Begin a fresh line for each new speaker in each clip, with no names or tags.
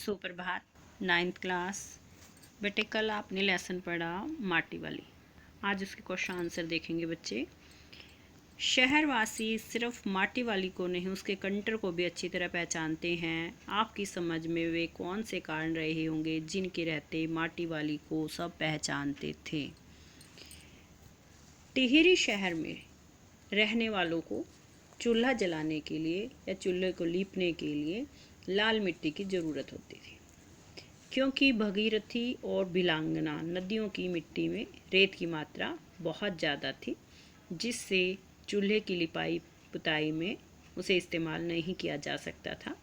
सुप्रभात। 9th class. बेटे कल आपने लेसन पढ़ा माटी वाली, आज उसके क्वेश्चन आंसर देखेंगे बच्चे। शहरवासी सिर्फ माटी वाली को नहीं उसके कंटर को भी अच्छी तरह पहचानते हैं। आपकी समझ में वे कौन से कारण रहे होंगे जिनके रहते माटी वाली को सब पहचानते थे। टिहरी शहर में रहने वालों को चूल्हा जलाने के लिए या चूल्हे को लीपने के लिए लाल मिट्टी की ज़रूरत होती थी, क्योंकि भगीरथी और बिलांगना नदियों की मिट्टी में रेत की मात्रा बहुत ज़्यादा थी, जिससे चूल्हे की लिपाई पुताई में उसे इस्तेमाल नहीं किया जा सकता था।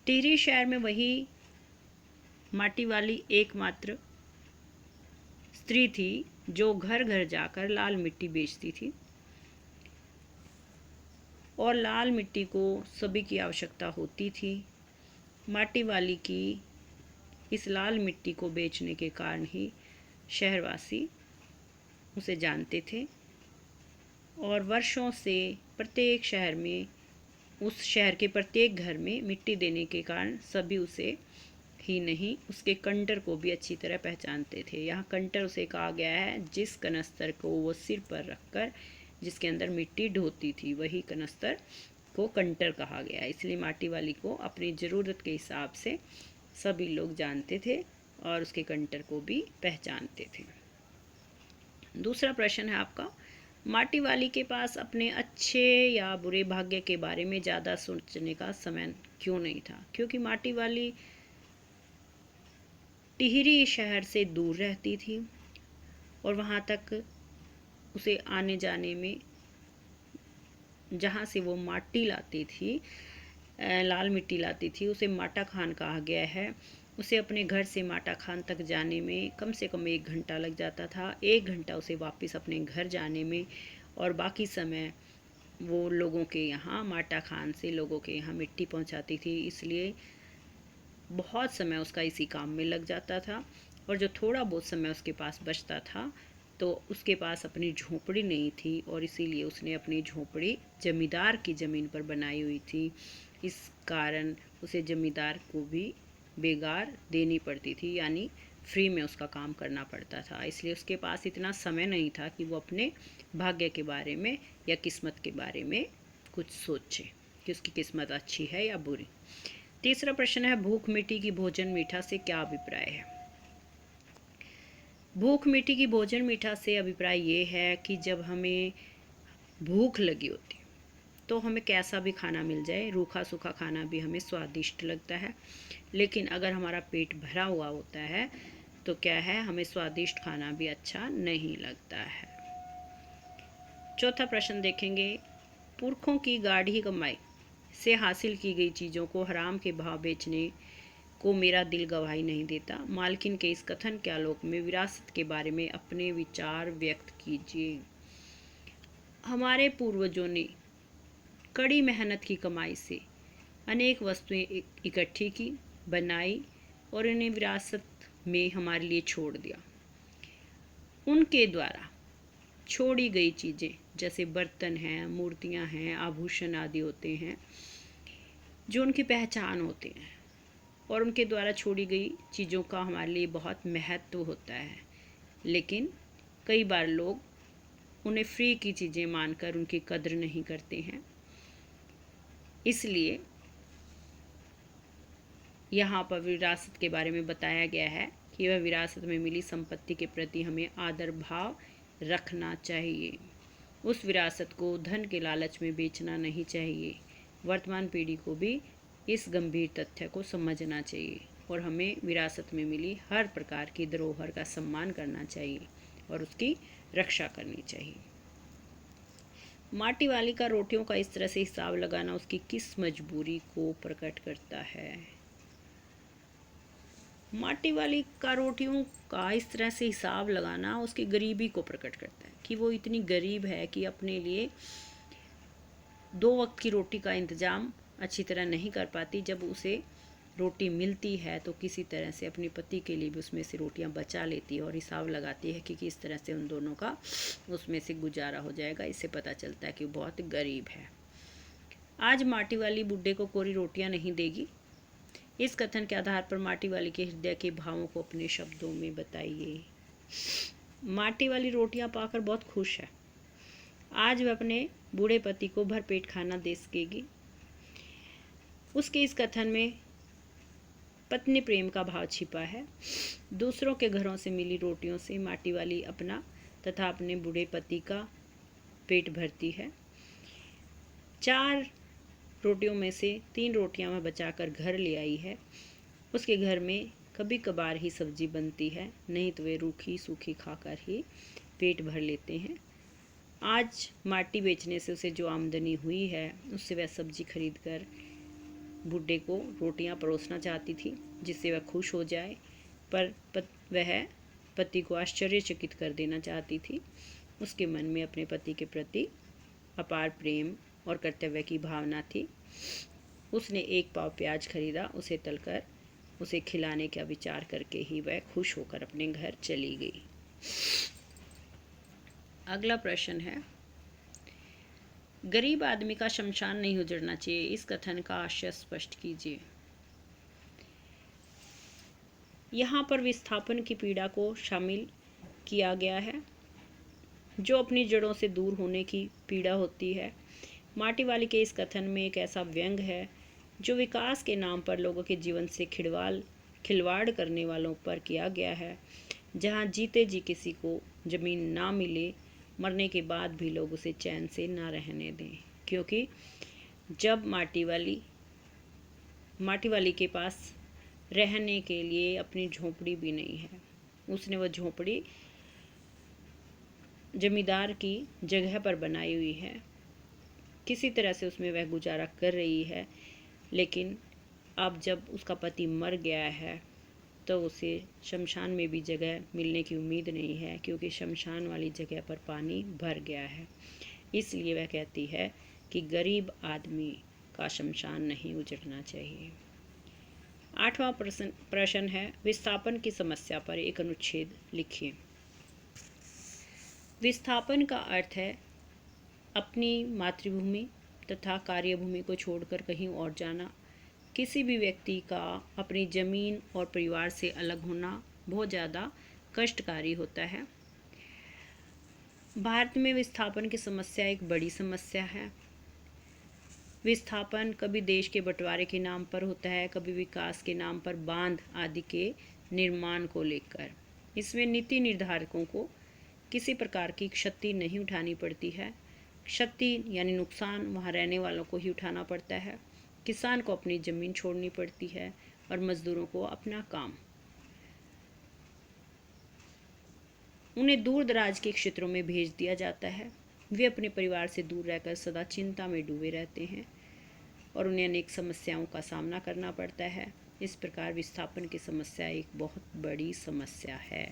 टिहरी शहर में वही माटी वाली एकमात्र स्त्री थी जो घर घर जाकर लाल मिट्टी बेचती थी, और लाल मिट्टी को सभी की आवश्यकता होती थी। माटी वाली की इस लाल मिट्टी को बेचने के कारण ही शहरवासी उसे जानते थे, और वर्षों से प्रत्येक शहर में उस शहर के प्रत्येक घर में मिट्टी देने के कारण सभी उसे ही नहीं उसके कंटर को भी अच्छी तरह पहचानते थे। यहाँ कंटर उसे कहा गया है जिस कनस्तर को वो सिर पर रखकर जिसके अंदर मिट्टी ढोती थी, वही कनस्तर को कंटर कहा गया। इसलिए माटी वाली को अपनी ज़रूरत के हिसाब से सभी लोग जानते थे और उसके कंटर को भी पहचानते थे। दूसरा प्रश्न है आपका, माटी वाली के पास अपने अच्छे या बुरे भाग्य के बारे में ज़्यादा सोचने का समय क्यों नहीं था? क्योंकि माटी वाली टिहरी शहर से दूर रहती थी और वहाँ तक उसे आने जाने में, जहाँ से वो माटी लाती थी, लाल मिट्टी लाती थी, उसे माटा खान कहा गया है। उसे अपने घर से माटा खान तक जाने में कम से कम 1 घंटा लग जाता था। 1 घंटा उसे वापस अपने घर जाने में, और बाकी समय वो लोगों के यहाँ माटा खान से लोगों के यहाँ मिट्टी पहुँचाती थी। इसलिए बहुत समय उसका इसी काम में लग जाता था, और जो थोड़ा बहुत समय उसके पास बचता था तो उसके पास अपनी झोपड़ी नहीं थी, और इसीलिए उसने अपनी झोपड़ी जमींदार की ज़मीन पर बनाई हुई थी। इस कारण उसे जमींदार को भी बेगार देनी पड़ती थी, यानी फ्री में उसका काम करना पड़ता था। इसलिए उसके पास इतना समय नहीं था कि वो अपने भाग्य के बारे में या किस्मत के बारे में कुछ सोचे कि उसकी किस्मत अच्छी है या बुरी। तीसरा प्रश्न है, भूख मिट्टी की भोजन मीठा से क्या अभिप्राय है? भूख मिट्टी की भोजन मीठा से अभिप्राय ये है कि जब हमें भूख लगी होती तो हमें कैसा भी खाना मिल जाए, रूखा सूखा खाना भी हमें स्वादिष्ट लगता है, लेकिन अगर हमारा पेट भरा हुआ होता है तो क्या है, हमें स्वादिष्ट खाना भी अच्छा नहीं लगता है। चौथा प्रश्न देखेंगे, पुरखों की गाढ़ी कमाई से हासिल की गई चीज़ों को हराम के भाव बेचने को मेरा दिल गवाही नहीं देता। मालकिन के इस कथन के आलोक में विरासत के बारे में अपने विचार व्यक्त कीजिए। हमारे पूर्वजों ने कड़ी मेहनत की कमाई से अनेक वस्तुएं इकट्ठी की, बनाई और इन्हें विरासत में हमारे लिए छोड़ दिया। उनके द्वारा छोड़ी गई चीज़ें जैसे बर्तन हैं, मूर्तियां हैं, आभूषण आदि होते हैं जो उनकी पहचान होते हैं, और उनके द्वारा छोड़ी गई चीज़ों का हमारे लिए बहुत महत्व होता है, लेकिन कई बार लोग उन्हें फ्री की चीज़ें मानकर उनकी कद्र नहीं करते हैं। इसलिए यहाँ पर विरासत के बारे में बताया गया है कि वह विरासत में मिली संपत्ति के प्रति हमें आदर भाव रखना चाहिए। उस विरासत को धन के लालच में बेचना नहीं चाहिए। वर्तमान पीढ़ी को भी इस गंभीर तथ्य को समझना चाहिए, और हमें विरासत में मिली हर प्रकार की धरोहर का सम्मान करना चाहिए और उसकी रक्षा करनी चाहिए। माटी वाली का रोटियों का इस तरह से हिसाब लगाना उसकी किस मजबूरी को प्रकट करता है? माटी वाली का रोटियों का इस तरह से हिसाब लगाना उसकी गरीबी को प्रकट करता है कि वो इतनी गरीब है कि अपने लिए 2 वक्त की रोटी का इंतज़ाम अच्छी तरह नहीं कर पाती। जब उसे रोटी मिलती है तो किसी तरह से अपने पति के लिए भी उसमें से रोटियां बचा लेती है और हिसाब लगाती है कि किस तरह से उन दोनों का उसमें से गुजारा हो जाएगा। इससे पता चलता है कि वो बहुत गरीब है। आज माटी वाली बुड्ढे को कोरी रोटियां नहीं देगी, इस कथन के आधार पर माटी वाली के हृदय के भावों को अपने शब्दों में बताइए। माटी वाली रोटियां पाकर बहुत खुश है। आज वह अपने बूढ़े पति को भरपेट खाना दे सकेगी। उसके इस कथन में पत्नी प्रेम का भाव छिपा है। दूसरों के घरों से मिली रोटियों से माटी वाली अपना तथा अपने बूढ़े पति का पेट भरती है। 4 रोटियों में से 3 रोटियां वह बचाकर घर ले आई है। उसके घर में कभी कभार ही सब्जी बनती है, नहीं तो वे रूखी सूखी खाकर ही पेट भर लेते हैं। आज माटी बेचने से उसे जो आमदनी हुई है, उससे वह सब्जी खरीद कर बूढ़े को रोटियां परोसना चाहती थी, जिससे वह खुश हो जाए, पर वह पति को आश्चर्यचकित कर देना चाहती थी। उसके मन में अपने पति के प्रति अपार प्रेम और कर्तव्य की भावना थी। उसने 1 पाव प्याज खरीदा, उसे तलकर उसे खिलाने का विचार करके ही वह खुश होकर अपने घर चली गई। अगला प्रश्न है, गरीब आदमी का शमशान नहीं उजड़ना चाहिए, इस कथन का आशय स्पष्ट कीजिए। यहाँ पर विस्थापन की पीड़ा को शामिल किया गया है, जो अपनी जड़ों से दूर होने की पीड़ा होती है। माटी वाली के इस कथन में एक ऐसा व्यंग है जो विकास के नाम पर लोगों के जीवन से खिलवाड़ करने वालों पर किया गया है। जहाँ जीते जी किसी को जमीन ना मिले, मरने के बाद भी लोग उसे चैन से ना रहने दें, क्योंकि जब माटी वाली के पास रहने के लिए अपनी झोंपड़ी भी नहीं है, उसने वह झोंपड़ी जमींदार की जगह पर बनाई हुई है। किसी तरह से उसमें वह गुजारा कर रही है, लेकिन अब जब उसका पति मर गया है तो उसे शमशान में भी जगह मिलने की उम्मीद नहीं है, क्योंकि शमशान वाली जगह पर पानी भर गया है। इसलिए वह कहती है कि गरीब आदमी का शमशान नहीं उजड़ना चाहिए। 8वां प्रश्न है, विस्थापन की समस्या पर एक अनुच्छेद लिखिए। विस्थापन का अर्थ है अपनी मातृभूमि तथा कार्यभूमि को छोड़कर कहीं और जाना। किसी भी व्यक्ति का अपनी ज़मीन और परिवार से अलग होना बहुत ज़्यादा कष्टकारी होता है। भारत में विस्थापन की समस्या एक बड़ी समस्या है। विस्थापन कभी देश के बंटवारे के नाम पर होता है, कभी विकास के नाम पर बांध आदि के निर्माण को लेकर। इसमें नीति निर्धारकों को किसी प्रकार की क्षति नहीं उठानी पड़ती है। क्षति यानी नुकसान वहाँ रहने वालों को ही उठाना पड़ता है। किसान को अपनी ज़मीन छोड़नी पड़ती है और मज़दूरों को अपना काम। उन्हें दूर दराज के क्षेत्रों में भेज दिया जाता है। वे अपने परिवार से दूर रहकर सदा चिंता में डूबे रहते हैं और उन्हें अनेक समस्याओं का सामना करना पड़ता है। इस प्रकार विस्थापन की समस्या एक बहुत बड़ी समस्या है।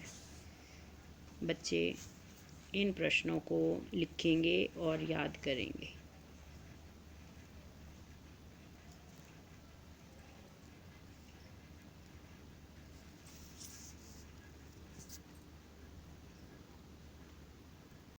बच्चे इन प्रश्नों को लिखेंगे और याद करेंगे।